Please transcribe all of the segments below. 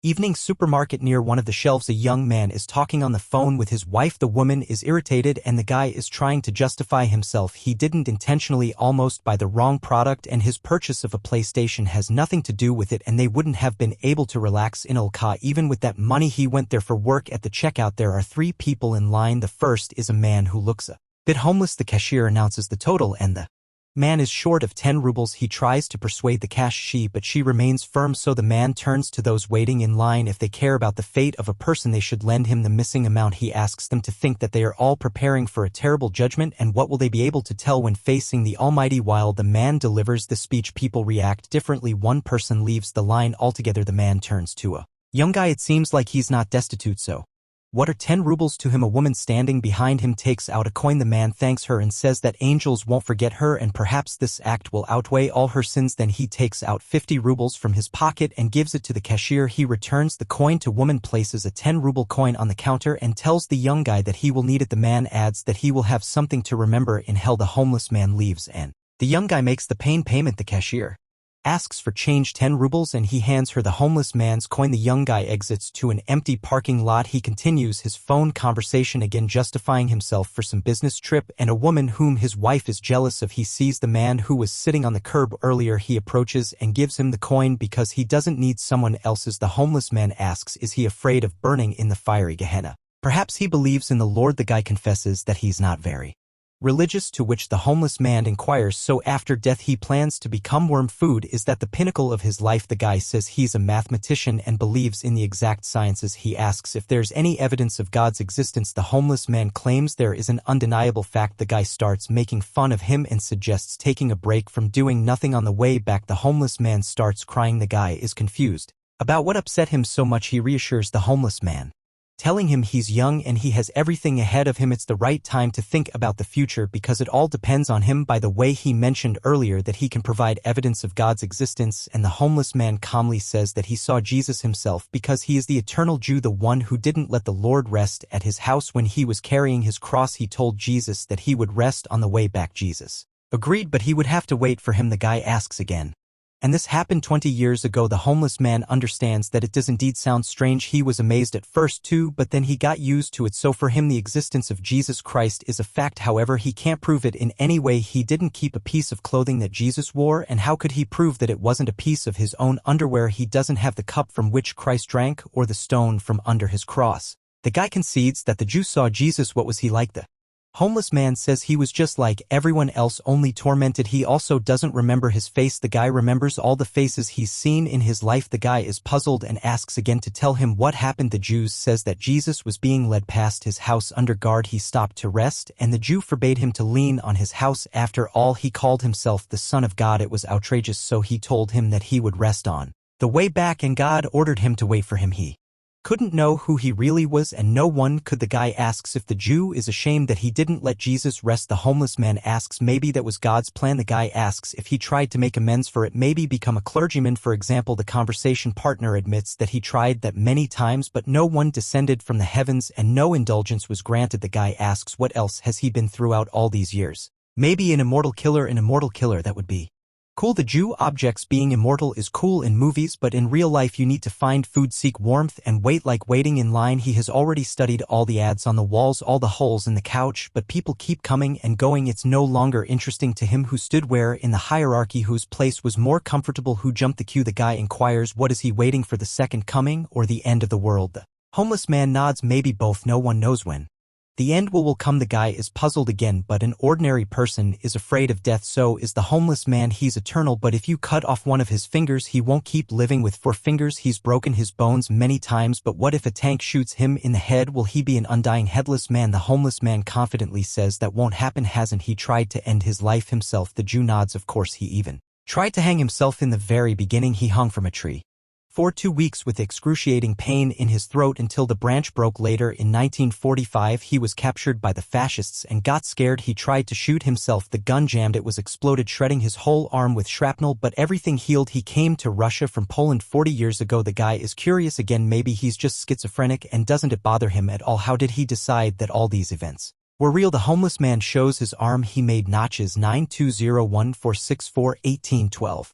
Evening supermarket. Near one of the shelves, a young man is talking on the phone with his wife. The woman is irritated and the guy is trying to justify himself. He didn't intentionally almost buy the wrong product and his purchase of a PlayStation has nothing to do with it and they wouldn't have been able to relax in Ulka even with that money. He went there for work. At the checkout there are 3 people in line. The first is a man who looks a bit homeless. The cashier announces the total and the man is short of 10 rubles. He tries to persuade the cashier but she remains firm, so the man turns to those waiting in line. If they care about the fate of a person they should lend him the missing amount. He asks them to think that they are all preparing for a terrible judgment and what will they be able to tell when facing the Almighty. While the man delivers the speech people react differently. One person leaves the line altogether. The man turns to a young guy. It seems like he's not destitute, so what are 10 rubles to him? A woman standing behind him takes out a coin. The man thanks her and says that angels won't forget her and perhaps this act will outweigh all her sins. Then he takes out 50 rubles from his pocket and gives it to the cashier. He returns the coin to woman, places a 10 ruble coin on the counter and tells the young guy that he will need it. The man adds that he will have something to remember in hell. The homeless man leaves and the young guy makes the payment. The cashier asks for change, 10 rubles, and he hands her the homeless man's coin. The young guy exits to an empty parking lot. He continues his phone conversation again, justifying himself for some business trip and a woman whom his wife is jealous of. He sees the man who was sitting on the curb earlier. He approaches and gives him the coin because he doesn't need someone else's. The homeless man asks, is he afraid of burning in the fiery Gehenna? Perhaps he believes in the Lord. The guy confesses that he's not very religious, to which the homeless man inquires, so after death he plans to become worm food? Is that the pinnacle of his life? The guy says he's a mathematician and believes in the exact sciences. He asks if there's any evidence of God's existence. The homeless man claims there is an undeniable fact. The guy starts making fun of him and suggests taking a break from doing nothing. On the way back the homeless man starts crying. The guy is confused about what upset him so much. He reassures the homeless man, telling him he's young and he has everything ahead of him. It's the right time to think about the future because it all depends on him. By the way, he mentioned earlier that he can provide evidence of God's existence, and the homeless man calmly says that he saw Jesus himself because he is the eternal Jew, the one who didn't let the Lord rest at his house when he was carrying his cross. He told Jesus that he would rest on the way back. Jesus agreed, but he would have to wait for him. The guy asks again, and this happened 20 years ago. The homeless man understands that it does indeed sound strange. He was amazed at first too, but then he got used to it. So for him the existence of Jesus Christ is a fact. However, he can't prove it in any way. He didn't keep a piece of clothing that Jesus wore, and how could he prove that it wasn't a piece of his own underwear? He doesn't have the cup from which Christ drank or the stone from under his cross. The guy concedes that the Jew saw Jesus. What was he like? The homeless man says he was just like everyone else, only tormented. He also doesn't remember his face. The guy remembers all the faces he's seen in his life. The guy is puzzled and asks again to tell him what happened. The Jew says that Jesus was being led past his house under guard. He stopped to rest and the Jew forbade him to lean on his house. After all, he called himself the Son of God. It was outrageous, so he told him that he would rest on the way back and God ordered him to wait for him. He couldn't know who he really was and no one could. The guy asks if the Jew is ashamed that he didn't let Jesus rest. The homeless man asks maybe that was God's plan. The guy asks if he tried to make amends for it, maybe become a clergyman for example. The conversation partner admits that he tried that many times but no one descended from the heavens and no indulgence was granted. The guy asks what else has he been throughout all these years? Maybe an immortal killer. That would be cool. The Jew objects being immortal is cool in movies, but in real life you need to find food, seek warmth, and wait like waiting in line. He has already studied all the ads on the walls, all the holes in the couch, but people keep coming and going. It's no longer interesting to him. Who stood where in the hierarchy? Whose place was more comfortable? Who jumped the queue? The guy inquires, what is he waiting for, the second coming or the end of the world? The homeless man nods, maybe both. No one knows when the end will come. The guy is puzzled again, but an ordinary person is afraid of death. So is the homeless man. He's eternal, but if you cut off one of his fingers, he won't keep living with 4 fingers. He's broken his bones many times, but what if a tank shoots him in the head? Will he be an undying headless man? The homeless man confidently says that won't happen. Hasn't he tried to end his life himself? The Jew nods. Of course, he even tried to hang himself in the very beginning. He hung from a tree for 2 weeks with excruciating pain in his throat until the branch broke. Later in 1945 he was captured by the fascists and got scared. He tried to shoot himself. The gun jammed. It was exploded, shredding his whole arm with shrapnel, but everything healed. He came to Russia from Poland 40 years ago. The guy is curious again, maybe he's just schizophrenic and doesn't it bother him at all? How did he decide that all these events were real? The homeless man shows his arm. He made notches. 920146411812.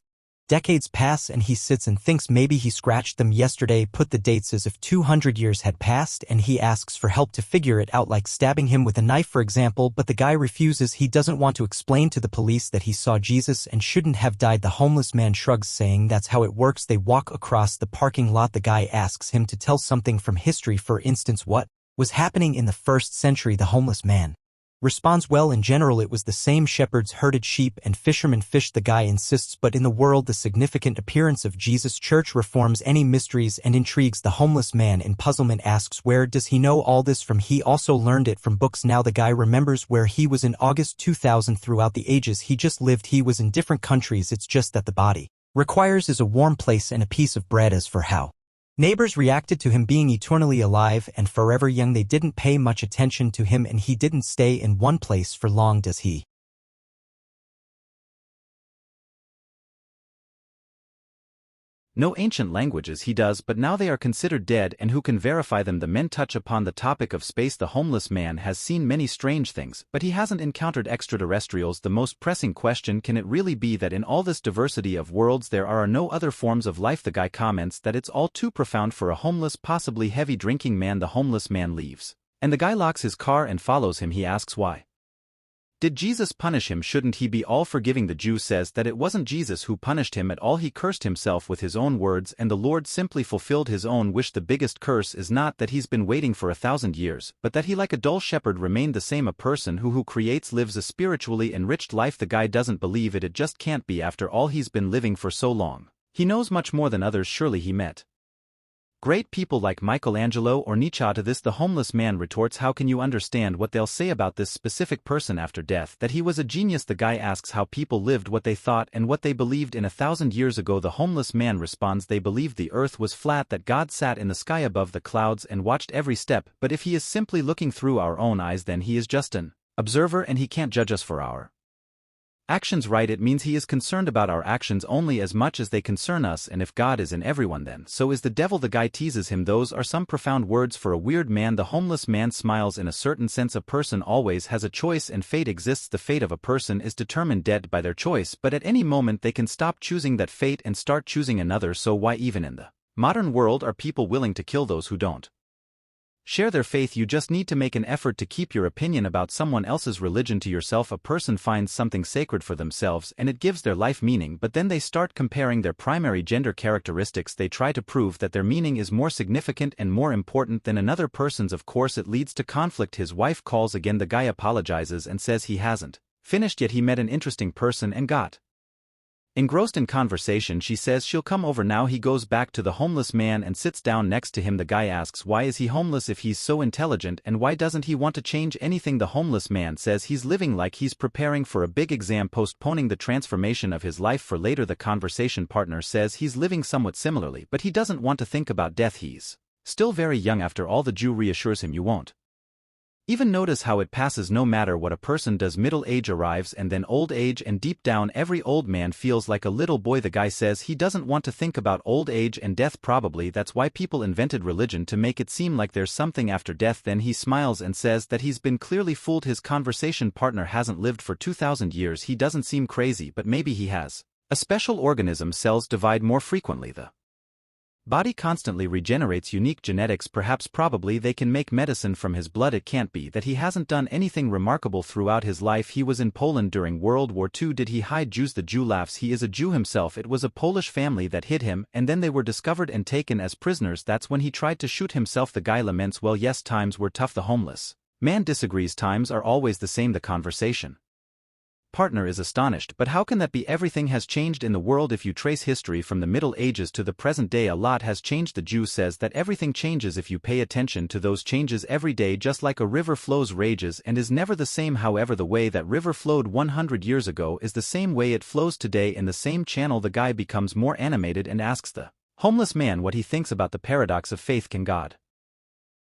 Decades pass and he sits and thinks maybe he scratched them yesterday, put the dates as if 200 years had passed, and he asks for help to figure it out, like stabbing him with a knife for example, but the guy refuses. He doesn't want to explain to the police that he saw Jesus and shouldn't have died. The homeless man shrugs, saying that's how it works. They walk across the parking lot. The guy asks him to tell something from history, for instance, what was happening in the 1st century. The homeless man responds, well, in general it was the same. Shepherds herded sheep and fishermen fished. The guy insists, but in the world the significant appearance of Jesus, church reforms, any mysteries and intrigues. The homeless man in puzzlement asks, where does he know all this from? He also learned it from books. Now the guy remembers where he was in August 2000. Throughout the ages he just lived, he was in different countries. It's just that the body requires is a warm place and a piece of bread. As for how neighbors reacted to him being eternally alive and forever young, they didn't pay much attention to him and he didn't stay in one place for long. Does he know ancient languages? He does, but now they are considered dead, and who can verify them? The men touch upon the topic of space. The homeless man has seen many strange things, but he hasn't encountered extraterrestrials. The most pressing question: can it really be that in all this diversity of worlds there are no other forms of life? The guy comments that it's all too profound for a homeless, possibly heavy drinking man. The homeless man leaves, and the guy locks his car and follows him. He asks why did Jesus punish him? Shouldn't he be all forgiving? The Jew says that it wasn't Jesus who punished him at all. He cursed himself with his own words, and the Lord simply fulfilled his own wish. The biggest curse is not that he's been waiting for 1,000 years, but that he, like a dull shepherd, remained the same. A person who creates lives a spiritually enriched life. The guy doesn't believe it. It just can't be after all he's been living for so long. He knows much more than others. Surely he met great people like Michelangelo or Nietzsche. To this the homeless man retorts, how can you understand what they'll say about this specific person after death? That he was a genius. The guy asks how people lived, what they thought and what they believed in 1,000 years ago. The homeless man responds, they believed the earth was flat, that God sat in the sky above the clouds and watched every step. But if he is simply looking through our own eyes, then he is just an observer and he can't judge us for our actions, right? It means he is concerned about our actions only as much as they concern us, and if God is in everyone, then so is the devil. The guy teases him. Those are some profound words for a weird man. The homeless man smiles. In a certain sense, a person always has a choice and fate exists. The fate of a person is determined dead by their choice, but at any moment they can stop choosing that fate and start choosing another. So why even in the modern world are people willing to kill those who don't share their faith? You just need to make an effort to keep your opinion about someone else's religion to yourself. A person finds something sacred for themselves and it gives their life meaning, but then they start comparing their primary gender characteristics. They try to prove that their meaning is more significant and more important than another person's. Of course it leads to conflict. His wife calls again. The guy apologizes and says he hasn't finished yet. He met an interesting person and got engrossed in conversation. She says she'll come over now. He goes back to the homeless man and sits down next to him. The guy asks why is he homeless if he's so intelligent, and why doesn't he want to change anything? The homeless man says he's living like he's preparing for a big exam, postponing the transformation of his life for later. The conversation partner says he's living somewhat similarly, but he doesn't want to think about death. He's still very young after all. The Jew reassures him, you won't even notice how it passes no matter what a person does. Middle age arrives and then old age, and deep down every old man feels like a little boy. The guy says he doesn't want to think about old age and death. Probably that's why people invented religion, to make it seem like there's something after death. Then he smiles and says that he's been clearly fooled. His conversation partner hasn't lived for 2,000 years. He doesn't seem crazy, but maybe he has a special organism. Cells divide more frequently. The body constantly regenerates. Unique genetics. Perhaps, probably they can make medicine from his blood. It can't be that he hasn't done anything remarkable throughout his life. He was in Poland during World War II. Did he hide Jews? The Jew laughs. He is a Jew himself. It was a Polish family that hid him, and then they were discovered and taken as prisoners. That's when he tried to shoot himself. The guy laments, well, yes, times were tough. The homeless man disagrees. Times are always the same. The conversation partner is astonished. But how can that be? Everything has changed in the world. If you trace history from the Middle Ages to the present day, a lot has changed. The Jew says that everything changes if you pay attention to those changes every day. Just like a river flows, rages, and is never the same. However, the way that river flowed 100 years ago is the same way it flows today, in the same channel. The guy becomes more animated and asks the homeless man what he thinks about the paradox of faith. Can God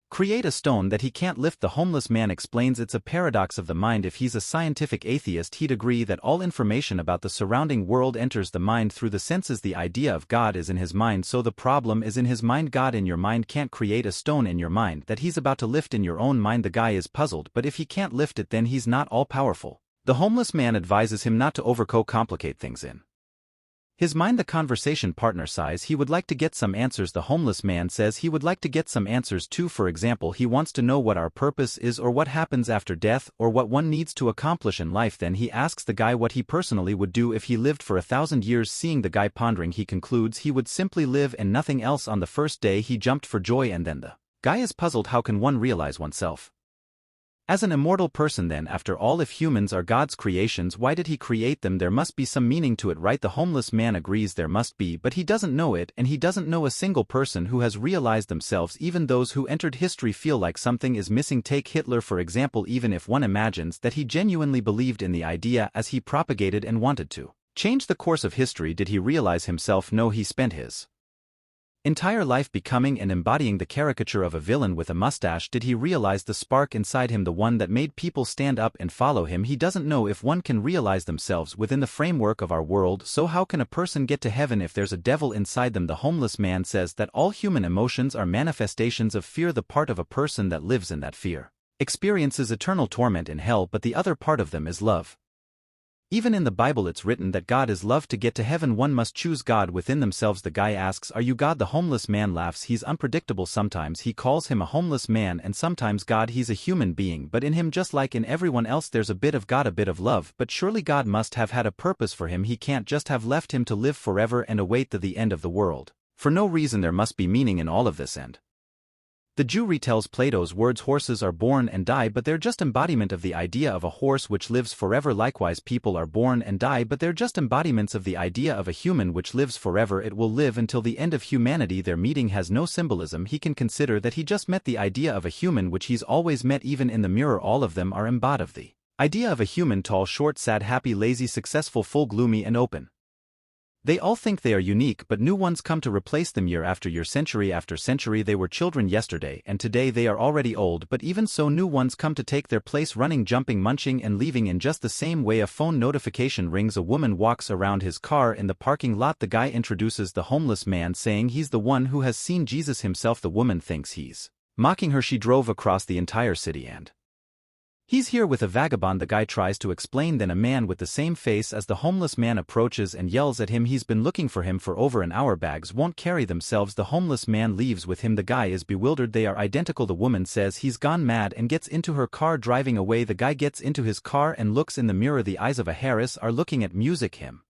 create a stone that he can't lift? The homeless man explains it's a paradox of the mind. If he's a scientific atheist, he'd agree that all information about the surrounding world enters the mind through the senses. The idea of God is in his mind, so the problem is in his mind. God in your mind can't create a stone in your mind that he's about to lift in your own mind. The guy is puzzled, but if he can't lift it, then he's not all-powerful. The homeless man advises him not to overcomplicate things. In His mind the conversation partner sighs he would like to get some answers. The homeless man says he would like to get some answers too. For example, he wants to know what our purpose is or what happens after death or what one needs to accomplish in life. Then he asks the guy what he personally would do if he lived for 1,000 years. Seeing the guy pondering, he concludes he would simply live and nothing else. On the first day he jumped for joy, and then the guy is puzzled. How can one realize oneself as an immortal person then? After all, if humans are God's creations, why did he create them? There must be some meaning to it, right? The homeless man agrees there must be, but he doesn't know it, and he doesn't know a single person who has realized themselves. Even those who entered history feel like something is missing. Take Hitler for example. Even if one imagines that he genuinely believed in the idea as he propagated and wanted to change the course of history, did he realize himself? No, he spent his entire life becoming and embodying the caricature of a villain with a mustache. Did he realize the spark inside him, the one that made people stand up and follow him? He doesn't know if one can realize themselves within the framework of our world. So how can a person get to heaven if there's a devil inside them? The homeless man says that all human emotions are manifestations of fear. The part of a person that lives in that fear experiences eternal torment in hell, but the other part of them is love. Even in the Bible it's written that God is love. To get to heaven one must choose God within themselves. The guy asks, "Are you God?" The homeless man laughs. He's unpredictable. Sometimes he calls him a homeless man and sometimes God. He's a human being, but in him, just like in everyone else, there's a bit of God, a bit of love. But surely God must have had a purpose for him. He can't just have left him to live forever and await the end of the world. For no reason. There must be meaning in all of this. And the Jew retells Plato's words: horses are born and die, but they're just embodiment of the idea of a horse which lives forever. Likewise, people are born and die, but they're just embodiments of the idea of a human which lives forever. It will live until the end of humanity. Their meeting has no symbolism. He can consider that he just met the idea of a human which he's always met. Even in the mirror, all of them are embodied of the idea of a human: tall, short, sad, happy, lazy, successful, full, gloomy, and open. They all think they are unique, but new ones come to replace them year after year, century after century. They were children yesterday, and today they are already old, but even so new ones come to take their place, running, jumping, munching, and leaving in just the same way. A phone notification rings. A woman walks around his car in the parking lot. The guy introduces the homeless man, saying he's the one who has seen Jesus himself. The woman thinks he's mocking her. She drove across the entire city and he's here with a vagabond. The guy tries to explain, then a man with the same face as the homeless man approaches and yells at him he's been looking for him for over an hour. Bags won't carry themselves. The homeless man leaves with him. The guy is bewildered. They are identical. The woman says he's gone mad and gets into her car, driving away. The guy gets into his car and looks in the mirror. The eyes of a Harris are looking at music him.